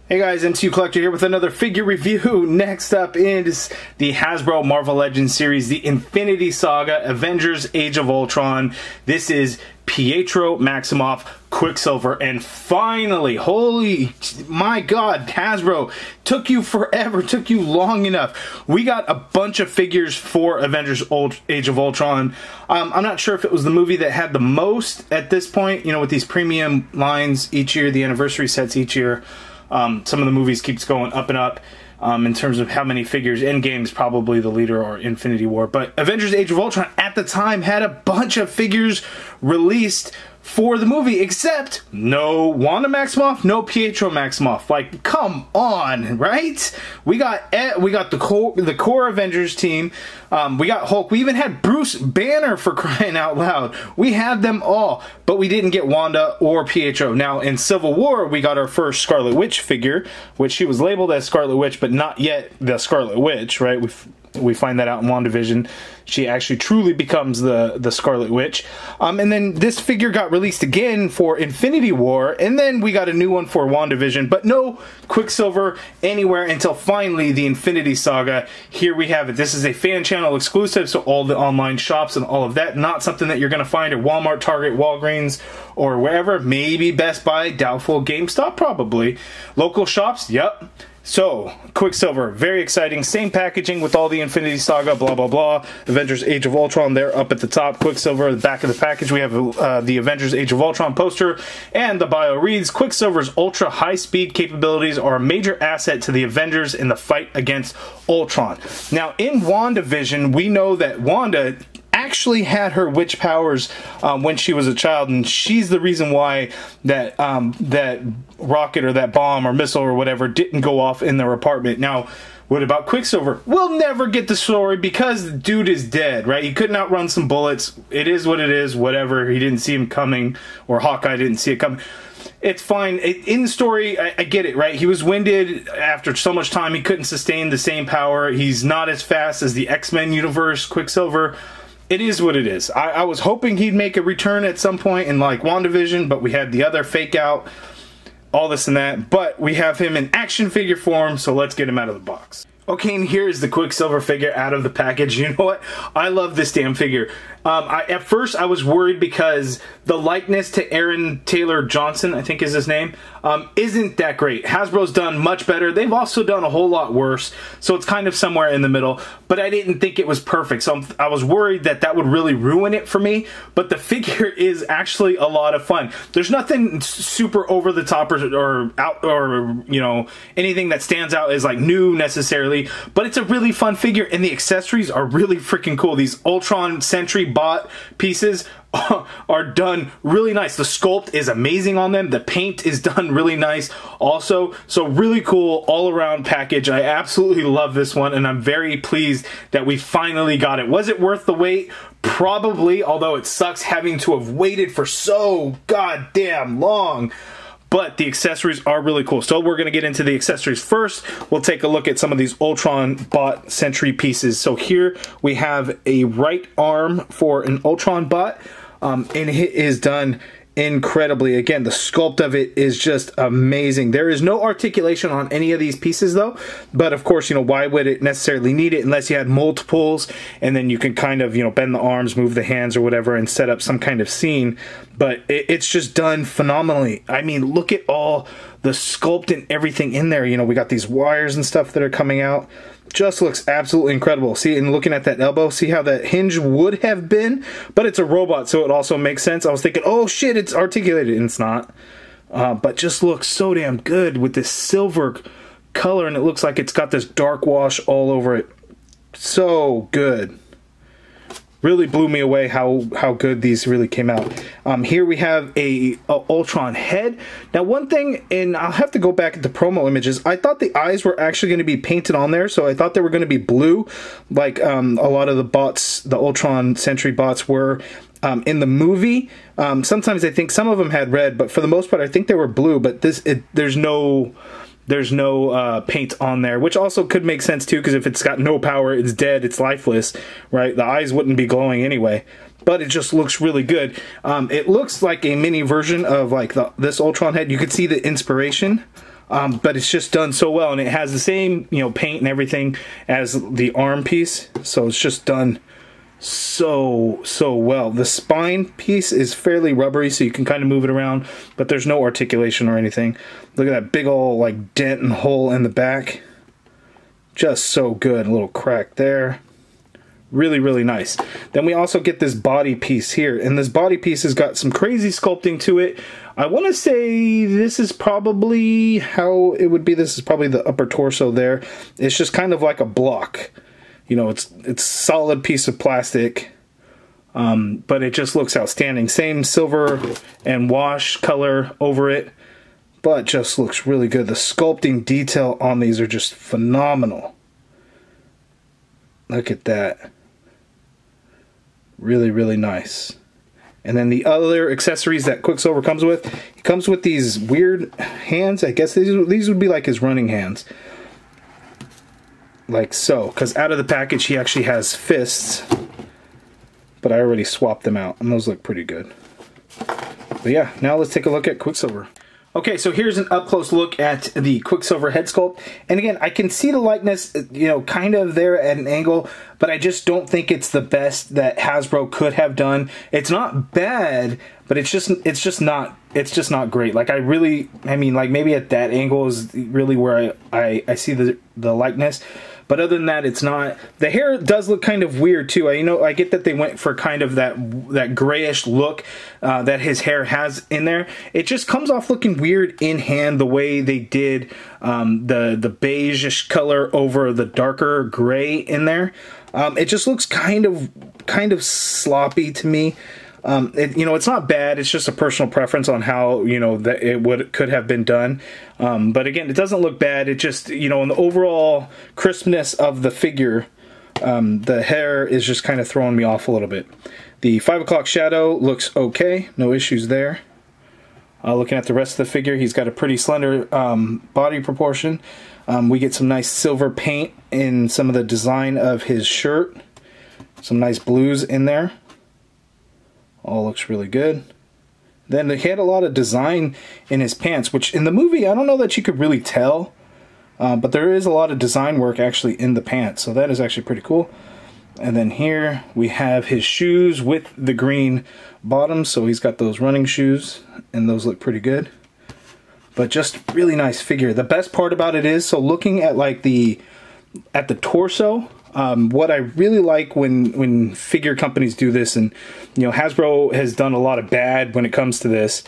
Hey guys, MCU Collector here with another figure review. Next up is the Hasbro Marvel Legends series, the Infinity Saga, Avengers Age of Ultron. This is Pietro Maximoff, Quicksilver, and finally, holy my god, Hasbro, took you forever, took you long enough. We got a bunch of figures for Avengers Age of Ultron. I'm not sure if it was the movie that had the most at this point, you know, with these premium lines each year, the anniversary sets each year. Some of the movies keeps going up and up in terms of how many figures. Endgame's probably the leader, or Infinity War. But Avengers Age of Ultron at the time had a bunch of figures released for the movie, except no Wanda Maximoff, no Pietro Maximoff. Like, come on, right? We got the core Avengers team. We got Hulk. We even had Bruce Banner, for crying out loud. We had them all, but we didn't get Wanda or Pietro. Now, in Civil War, we got our first Scarlet Witch figure, which she was labeled as Scarlet Witch, but not yet the Scarlet Witch, right? We find that out in WandaVision. She actually truly becomes the Scarlet Witch. And then this figure got released again for Infinity War, and then we got a new one for WandaVision, but no Quicksilver anywhere until finally the Infinity Saga. Here we have it. This is a fan channel exclusive, so all the online shops and all of that, not something that you're going to find at Walmart, Target, Walgreens, or wherever. Maybe Best Buy, doubtful. GameStop, probably. Local shops, yep. So, Quicksilver, very exciting. Same packaging with all the Infinity Saga, blah, blah, blah. Avengers Age of Ultron there up at the top. Quicksilver, the back of the package, we have the Avengers Age of Ultron poster. And the bio reads, Quicksilver's ultra high-speed capabilities are a major asset to the Avengers in the fight against Ultron. Now, in WandaVision, we know that Wanda actually had her witch powers when she was a child, and she's the reason why that that rocket or that bomb or missile or whatever didn't go off in their apartment. Now, what about Quicksilver? We'll never get the story because the dude is dead, right? He couldn't outrun some bullets. It is what it is, whatever. He didn't see him coming, or Hawkeye didn't see it coming. It's fine. In the story, I get it, right? He was winded after so much time. He couldn't sustain the same power. He's not as fast as the X-Men universe, Quicksilver. It is what it is. I was hoping he'd make a return at some point in, like, WandaVision, but we had the other fake out, all this and that. But we have him in action figure form, so let's get him out of the box. Okay, and here's the Quicksilver figure out of the package. You know what? I love this damn figure. At first, I was worried because the likeness to Aaron Taylor Johnson, I think is his name, isn't that great. Hasbro's done much better. They've also done a whole lot worse, so it's kind of somewhere in the middle, but I didn't think it was perfect, so I was worried that that would really ruin it for me, but the figure is actually a lot of fun. There's nothing super over the top or out, or, you know, anything that stands out as, like, new necessarily, but it's a really fun figure, and the accessories are really freaking cool. These Ultron Sentry bot pieces are done really nice. The sculpt is amazing on them. The paint is done really nice also. So really cool all around package. I absolutely love this one, and I'm very pleased that we finally got it. Was it worth the wait? Probably, although it sucks having to have waited for so goddamn long. But the accessories are really cool. So we're going to get into the accessories first. We'll take a look at some of these Ultron bot Sentry pieces. So here we have a right arm for an Ultron bot. And it is done incredibly. Again, the sculpt of it is just amazing. There is no articulation on any of these pieces though, but of course, you know, why would it necessarily need it unless you had multiples, and then you can kind of, you know, bend the arms, move the hands or whatever, and set up some kind of scene. But it's just done phenomenally. I mean, look at all the sculpt and everything in there. You know, we got these wires and stuff that are coming out. Just looks absolutely incredible. See, and looking at that elbow, see how that hinge would have been, but it's a robot, so it also makes sense. I was thinking, oh shit, it's articulated, and it's not. But just looks so damn good with this silver color, and it looks like it's got this dark wash all over it. So good. Really blew me away how good these really came out. Here we have a Ultron Head. Now one thing, and I'll have to go back at the promo images, I thought the eyes were actually going to be painted on there, so I thought they were going to be blue, like a lot of the bots, the Ultron Sentry bots were in the movie. Sometimes I think some of them had red, but for the most part I think they were blue, but there's no paint on there, which also could make sense too, because if it's got no power, it's dead, it's lifeless, right? The eyes wouldn't be glowing anyway, but it just looks really good. It looks like a mini version of like this Ultron Head. You could see the inspiration but it's just done so well, and it has the same, you know, paint and everything as the arm piece, so it's just done so well. The spine piece is fairly rubbery, so you can kind of move it around, but there's no articulation or anything. Look at that big old like dent and hole in the back. Just so good. A little crack there. Really nice. Then we also get this body piece here, and this body piece has got some crazy sculpting to it. I want to say this is probably how it would be. This is probably the upper torso there. It's just kind of like a block. You know, it's solid piece of plastic, but it just looks outstanding. Same silver and wash color over it, but just looks really good. The sculpting detail on these are just phenomenal. Look at that. Really nice. And then the other accessories that Quicksilver comes with, he comes with these weird hands. I guess these would be like his running hands. Like so, because out of the package he actually has fists, but I already swapped them out, and those look pretty good. But yeah, now let's take a look at Quicksilver. Okay, so here's an up-close look at the Quicksilver head sculpt, and again, I can see the likeness, you know, kind of there at an angle, but I just don't think it's the best that Hasbro could have done. It's not bad, but it's just not great. Like I mean, like maybe at that angle is really where I see the likeness. But other than that, it's not. The hair does look kind of weird too. I get that they went for kind of that grayish look that his hair has in there. It just comes off looking weird in hand, the way they did the beige-ish color over the darker gray in there. It just looks kind of sloppy to me. You know, it's not bad. It's just a personal preference on how, you know, that it could have been done. But again, it doesn't look bad. It just, you know, in the overall crispness of the figure, the hair is just kind of throwing me off a little bit. The 5 o'clock shadow looks okay. No issues there. Looking at the rest of the figure, he's got a pretty slender body proportion. We get some nice silver paint in some of the design of his shirt. Some nice blues in there. All looks really good. Then he had a lot of design in his pants, which in the movie, I don't know that you could really tell. But there is a lot of design work actually in the pants, so that is actually pretty cool. And then here we have his shoes with the green bottoms, so he's got those running shoes, and those look pretty good. But just really nice figure. The best part about it is, so looking at like the torso, what I really like when figure companies do this, and you know, Hasbro has done a lot of bad when it comes to this,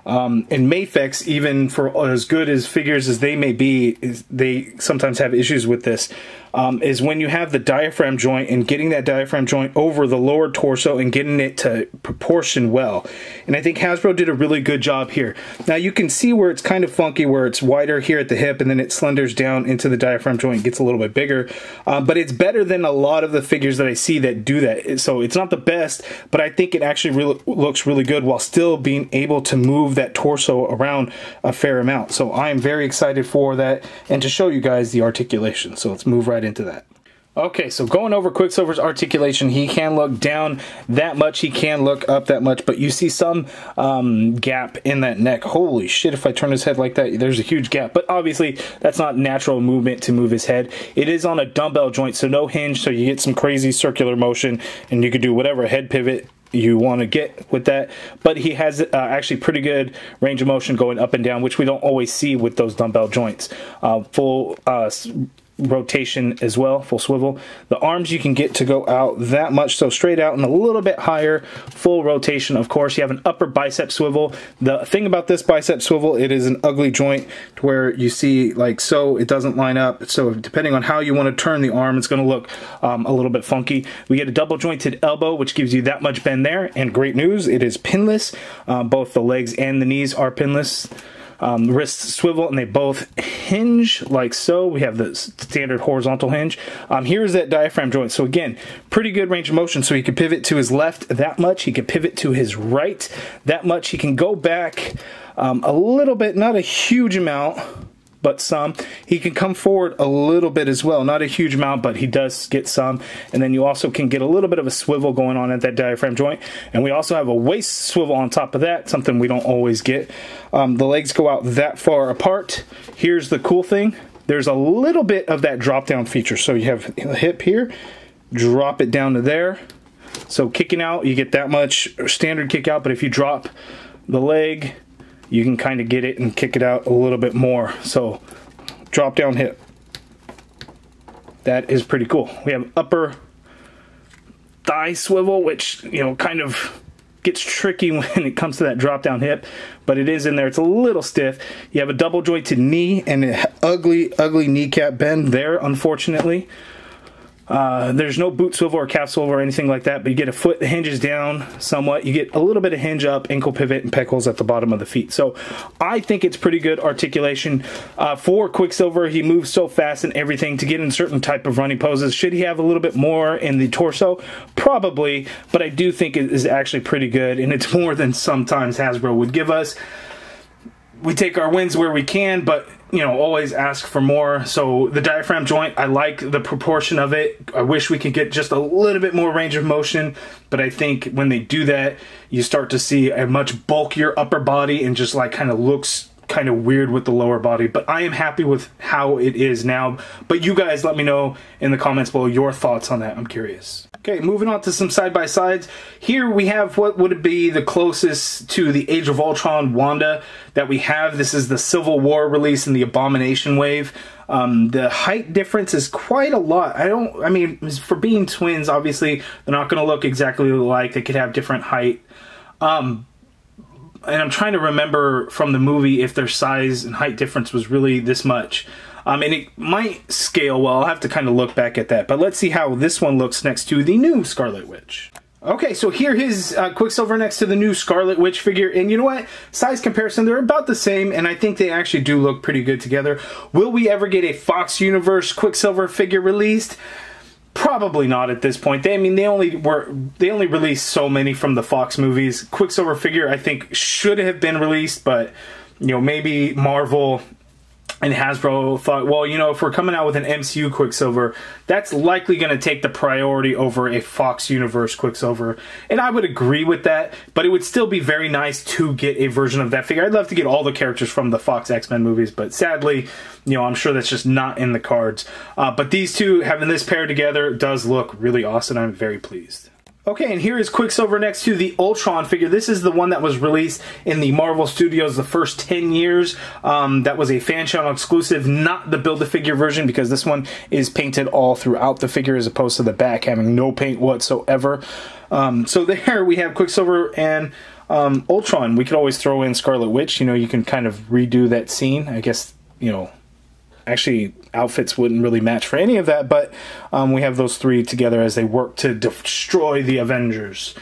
and Mafex, even for as good as figures as they may be, they sometimes have issues with this, is when you have the diaphragm joint and getting that diaphragm joint over the lower torso and getting it to proportion well. And I think Hasbro did a really good job here. Now you can see where it's kind of funky, where it's wider here at the hip and then it slenders down into the diaphragm joint, gets a little bit bigger. But it's better than a lot of the figures that I see that do that. So it's not the best, but I think it actually looks really good while still being able to move that torso around a fair amount. So I am very excited for that and to show you guys the articulation. So let's move right into that. Okay, so going over Quicksilver's articulation, he can look down that much, he can look up that much, but you see some gap in that neck. Holy shit, if I turn his head like that, there's a huge gap. But obviously, that's not natural movement to move his head. It is on a dumbbell joint, so no hinge, so you get some crazy circular motion, and you could do whatever head pivot you want to get with that. But he has actually pretty good range of motion going up and down, which we don't always see with those dumbbell joints. Full rotation as well, full swivel. The arms you can get to go out that much, so straight out and a little bit higher, full rotation. Of course, you have an upper bicep swivel. The thing about this bicep swivel, it is an ugly joint to where you see like so, it doesn't line up. So depending on how you want to turn the arm, it's going to look a little bit funky. We get a double jointed elbow, which gives you that much bend there, and great news, it is pinless. Both the legs and the knees are pinless. The wrists swivel and they both hinge like so. We have the standard horizontal hinge. Here's that diaphragm joint. So again, pretty good range of motion. So he can pivot to his left that much. He can pivot to his right that much. He can go back a little bit, not a huge amount, but some. He can come forward a little bit as well. Not a huge amount, but he does get some. And then you also can get a little bit of a swivel going on at that diaphragm joint. And we also have a waist swivel on top of that, something we don't always get. The legs go out that far apart. Here's the cool thing. There's a little bit of that drop down feature. So you have the hip here, drop it down to there. So kicking out, you get that much standard kick out, but if you drop the leg, you can kind of get it and kick it out a little bit more. So drop down hip. That is pretty cool. We have upper thigh swivel, which, you know, kind of gets tricky when it comes to that drop down hip, but it is in there. It's a little stiff. You have a double jointed knee and an ugly kneecap bend there, unfortunately. There's no boot swivel or calf swivel or anything like that, but you get a foot that hinges down somewhat. You get a little bit of hinge up, ankle pivot, and pec holes at the bottom of the feet. So I think it's pretty good articulation. For Quicksilver, he moves so fast and everything to get in certain type of running poses. Should he have a little bit more in the torso? Probably, but I do think it is actually pretty good, and it's more than sometimes Hasbro would give us. We take our wins where we can, but, you know, always ask for more. So the diaphragm joint, I like the proportion of it. I wish we could get just a little bit more range of motion, but I think when they do that, you start to see a much bulkier upper body and just like kind of looks kind of weird with the lower body. But I am happy with how it is now. But you guys let me know in the comments below your thoughts on that. I'm curious. Okay, moving on to some side-by-sides. Here we have what would be the closest to the Age of Ultron Wanda that we have. This is the Civil War release in the Abomination wave. The height difference is quite a lot. I mean, for being twins, obviously, they're not going to look exactly alike. They could have different height. And I'm trying to remember from the movie if their size and height difference was really this much. And it might scale well. I'll have to kind of look back at that. But let's see how this one looks next to the new Scarlet Witch. Okay, so here is Quicksilver next to the new Scarlet Witch figure. And you know what? Size comparison, they're about the same. And I think they actually do look pretty good together. Will we ever get a Fox Universe Quicksilver figure released? Probably not at this point. They only released so many from the Fox movies. Quicksilver figure, I think, should have been released. But, you know, maybe Marvel and Hasbro thought, well, you know, if we're coming out with an MCU Quicksilver, that's likely going to take the priority over a Fox Universe Quicksilver. And I would agree with that, but it would still be very nice to get a version of that figure. I'd love to get all the characters from the Fox X-Men movies, but sadly, you know, I'm sure that's just not in the cards. But these two, having this pair together, does look really awesome. I'm very pleased. Okay, and here is Quicksilver next to the Ultron figure. This is the one that was released in the Marvel Studios the first 10 years. That was a fan channel exclusive, not the Build-A-Figure version, because this one is painted all throughout the figure as opposed to the back having no paint whatsoever. So there we have Quicksilver and Ultron. We could always throw in Scarlet Witch. You know, you can kind of redo that scene. I guess, you know, actually outfits wouldn't really match for any of that, but we have those three together as they work to destroy the Avengers.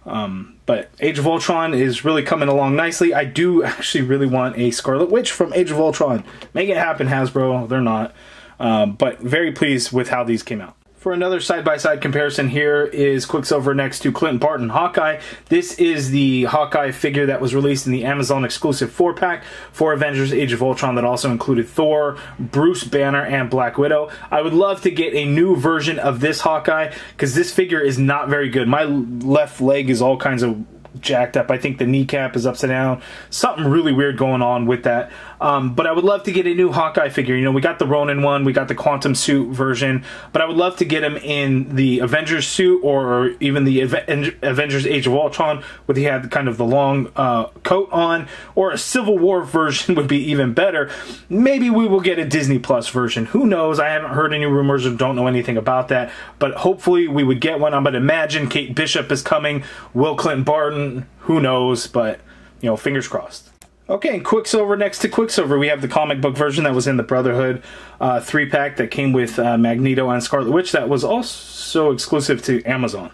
But Age of Ultron is really coming along nicely. I do actually really want a Scarlet Witch from Age of Ultron. Make it happen, Hasbro. They're not. But very pleased with how these came out. For another side-by-side comparison, here is Quicksilver next to Clint Barton Hawkeye. This is the Hawkeye figure that was released in the Amazon exclusive 4-pack for Avengers Age of Ultron that also included Thor, Bruce Banner, and Black Widow. I would love to get a new version of this Hawkeye because this figure is not very good. My left leg is all kinds of jacked up. I think the kneecap is upside down. Something really weird going on with that. But I would love to get a new Hawkeye figure. You know, we got the Ronin one, we got the Quantum suit version, but I would love to get him in the Avengers suit or even the Avengers Age of Ultron, where he had kind of the long coat on, or a Civil War version would be even better. Maybe we will get a Disney Plus version. Who knows? I haven't heard any rumors or don't know anything about that, but hopefully we would get one. I'm going to imagine Kate Bishop is coming. Will Clint Barton? Who knows? But, you know, fingers crossed. Okay, and Quicksilver next to Quicksilver, we have the comic book version that was in the Brotherhood 3-pack that came with Magneto and Scarlet Witch that was also exclusive to Amazon.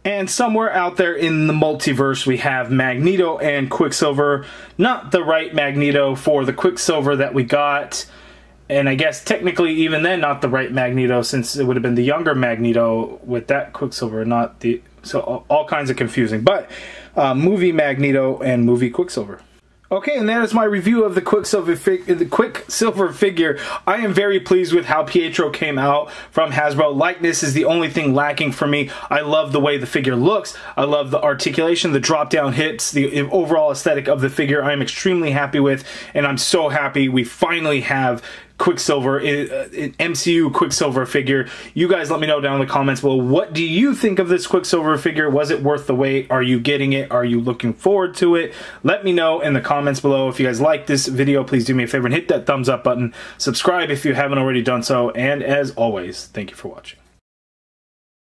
And somewhere out there in the multiverse, we have Magneto and Quicksilver. Not the right Magneto for the Quicksilver that we got. And I guess technically even then not the right Magneto, since it would have been the younger Magneto with that Quicksilver, not the... So all kinds of confusing. But movie Magneto and movie Quicksilver. Okay, and that is my review of the Quicksilver figure. I am very pleased with how Pietro came out from Hasbro. Likeness is the only thing lacking for me. I love the way the figure looks. I love the articulation, the drop-down hits, the overall aesthetic of the figure I am extremely happy with, and I'm so happy we finally have Quicksilver, an MCU Quicksilver figure. You guys let me know down in the comments below. What do you think of this Quicksilver figure? Was it worth the wait? Are you getting it? Are you looking forward to it? Let me know in the comments below. If you guys like this video, please do me a favor and hit that thumbs up button. Subscribe if you haven't already done so. And as always, thank you for watching.